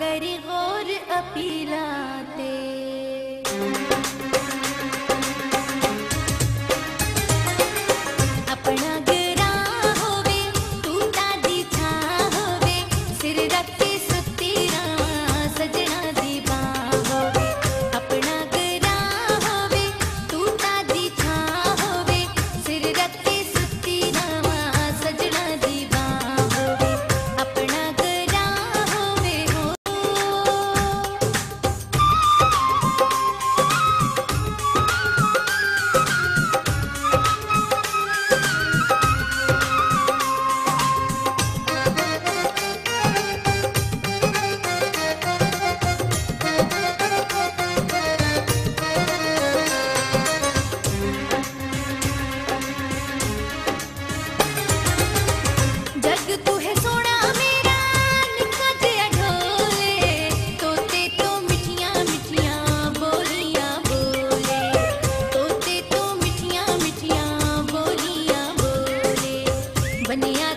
करी गौर अपीला ते। अपना गरां होवे तू तादी छा होवे, सिर रखे सुती रावां सजना दी बां होवे। अपना गरां होवे तू तादी छा होवे, सिर रखे सुती रावां सजना दी बां होवे। अपना गरां होवे हो। जग तू है सोना मेरा निक्का जिहा ढोले, तोते तो मिठियां मिठियां बोलियां बोले, तोते तो मिठियां मिठियां बोलियां बोले। बनिया